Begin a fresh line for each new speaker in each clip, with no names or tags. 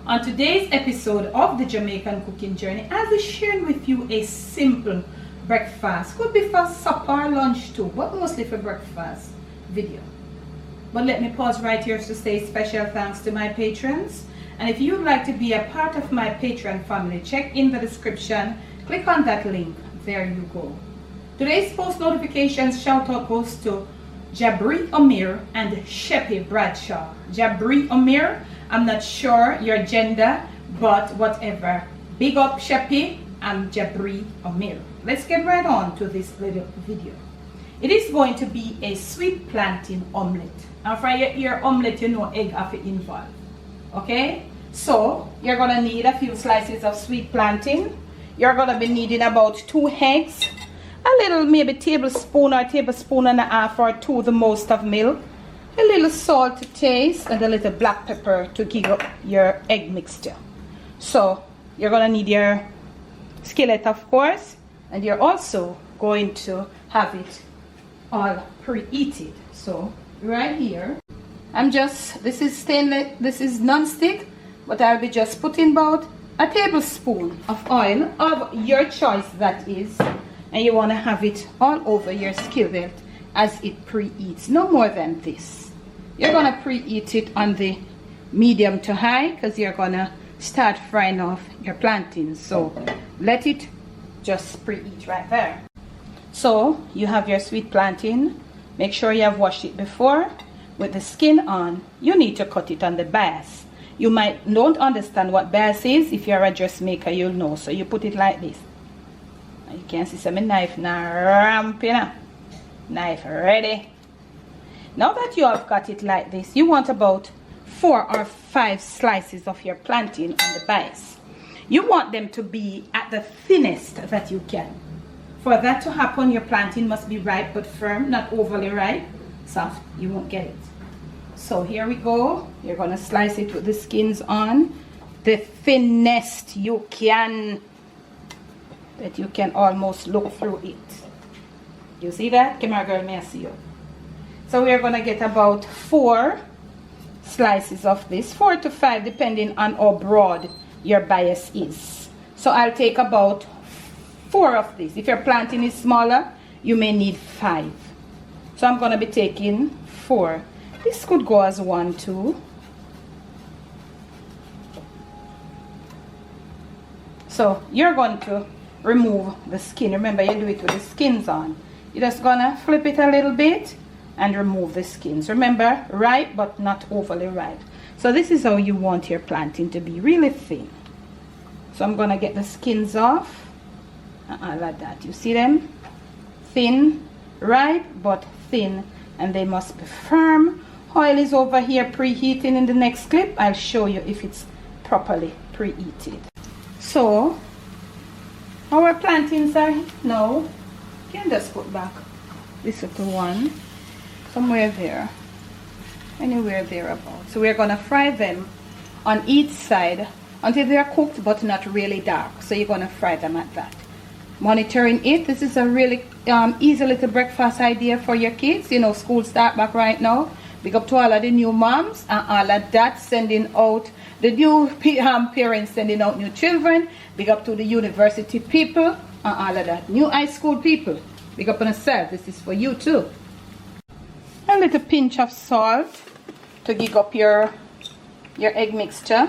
On today's episode of the Jamaican Cooking Journey, I'll be sharing with you a simple breakfast. Could be for supper, lunch too, but mostly for breakfast video. But let me pause right here to say special thanks to my patrons. And if you'd like to be a part of my Patreon family, check in the description, click on that link. There you go. Today's post notifications shout out goes to Jabri Omir and Sheppy Bradshaw. Jabri Omir, I'm not sure your gender, but whatever. Big up Sheppy and Jabri Omir. Let's get right on to this little video. It is going to be a sweet plantain omelette. And for your omelette, you know egg have to involve. Okay? So, you're going to need a few slices of sweet plantain. You're going to be needing about 2 eggs. A little, maybe tablespoon or tablespoon and a half or 2 the most of milk. A little salt to taste and a little black pepper to give up your egg mixture. So, you're going to need your skillet, of course. And you're also going to have it all preheated. So, right here, this is stainless, this is non-stick, but I'll be just putting about a tablespoon of oil of your choice, that is. And you want to have it all over your skillet as it preheats, no more than this. You're going to preheat it on the medium to high because you're going to start frying off your plantains. So let it just preheat right there. So you have your sweet plantain. Make sure you have washed it before. With the skin on, you need to cut it on the bias. You might don't understand what bias is. If you're a dressmaker, you'll know. So you put it like this. You can see some knife now ramping. Knife ready. Now that you have got it like this, you want about 4 or 5 slices of your plantain on the bias. You want them to be at the thinnest that you can. For that to happen, your plantain must be ripe but firm, not overly ripe. Soft, you won't get it. So here we go. You're going to slice it with the skins on. The thinnest you can, that you can almost look through it. You see that? Come here, girl, may I see you? So we're going to get about 4 slices of this, 4 to 5 depending on how broad your bias is. So I'll take about 4 of these. If your plantain is smaller, you may need 5. So I'm going to be taking 4. This could go as 1, 2. So you're going to remove the skin. Remember, you do it with the skins on. You're just going to flip it a little bit and remove the skins. Remember, ripe but not overly ripe. So this is how you want your plantain to be, really thin. So I'm going to get the skins off. Like that. You see them? Thin, ripe but thin, and they must be firm. Oil is over here preheating. In the next clip, I'll show you if it's properly preheated. So, our plantains are now. You can just put back this little one somewhere there, anywhere thereabout. So we're going to fry them on each side until they are cooked but not really dark. So you're going to fry them at that. Monitoring it. This is a really easy little breakfast idea for your kids. You know, school start back right now. Big up to all of the new moms and all of that, sending out the new parents, sending out new children. Big up to the university people and all of that. New high school people. Big up on yourself. This is for you too. A little pinch of salt to give up your egg mixture.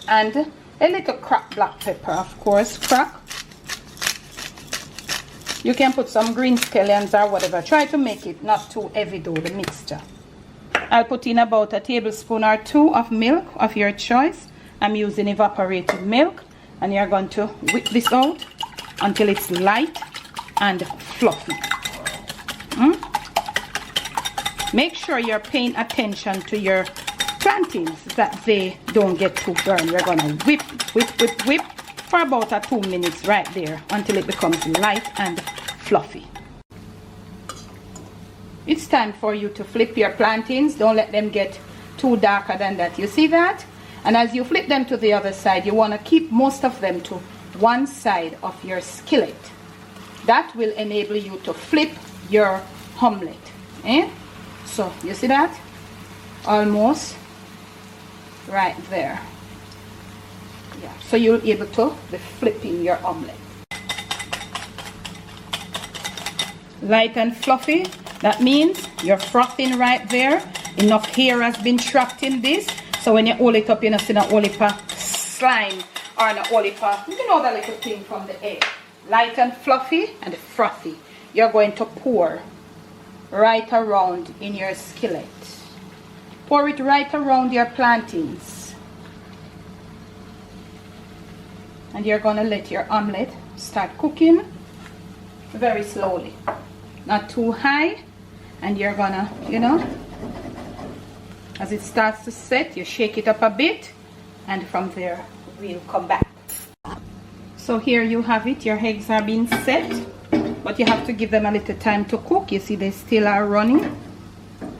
And a little cracked black pepper, of course, crack. You can put some green scallions or whatever. Try to make it not too heavy though, the mixture. I'll put in about a tablespoon or 2 of milk of your choice. I'm using evaporated milk. And you're going to whip this out until it's light and fluffy. Make sure you're paying attention to your plantains that they don't get too burned. We're going to whip, whip, whip, whip for about 2 minutes right there until it becomes light and fluffy. It's time for you to flip your plantains. Don't let them get too darker than that. You see that? And as you flip them to the other side, you want to keep most of them to one side of your skillet. That will enable you to flip your omelette. So, you see that? Almost right there. Yeah, so you'll be able to be flipping your omelette. Light and fluffy, that means you're frothing right there. Enough hair has been trapped in this, so when you hold it up, you're not seeing a whole heap of slime or a whole heap of, you know, that little thing from the egg. Light and fluffy and frothy. You're going to pour right around in your skillet. Pour it right around your plantains. And you're going to let your omelette start cooking very slowly. Not too high. And you're going to, you know, as it starts to set, you shake it up a bit. And from there, we'll come back. So here you have it. Your eggs are being set. But you have to give them a little time to cook. You see they still are running.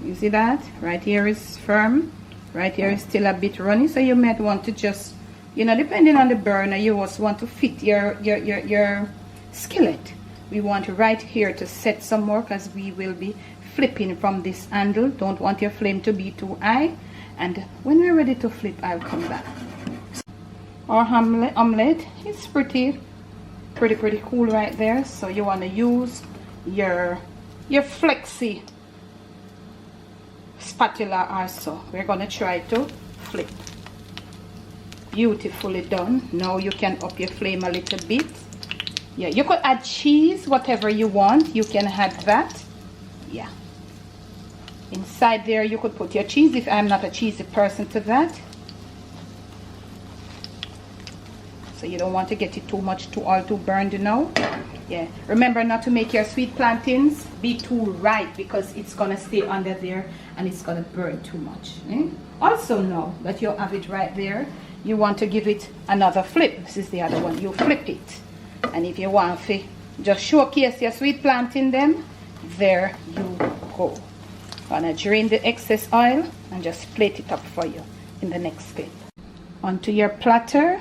You see that? Right here is firm. Right here is still a bit runny. So you might want to just, you know, depending on the burner, you also want to fit your skillet. We want right here to set some more because we will be flipping from this handle. Don't want your flame to be too high. And when we're ready to flip, I'll come back. Our omelette is pretty cool right there. So you want to use your flexi spatula also. We're going to try to flip. Beautifully done. Now you can up your flame a little bit. Yeah, you could add cheese, whatever you want. You can add that. Yeah. Inside there you could put your cheese if I'm not a cheesy person to that. So you don't want to get it too burned, you know. Yeah, remember not to make your sweet plantains be too ripe because it's gonna stay under there and it's gonna burn too much. Also now that you have it right there, you want to give it another flip. This is the other one. You flip it, and if you want to just showcase your sweet plantain, then there you go. Gonna drain the excess oil and just plate it up for you in the next clip. Onto your platter.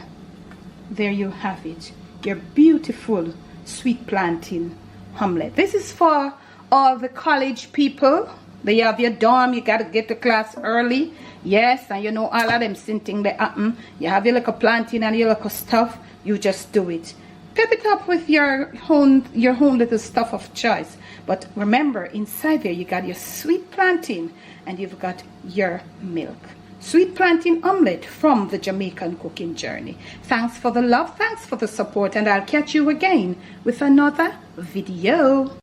There you have it, your beautiful sweet plantain omelette. This is for all the college people. They have your dorm, you gotta get to class early. Yes, and you know all of them sitting there happen. You have your little plantain and your little stuff, you just do it. Pep it up with your own little stuff of choice. But remember, inside there you got your sweet plantain and you've got your milk. Sweet plantain omelette from the Jamaican cooking journey. Thanks for the love, thanks for the support, and I'll catch you again with another video.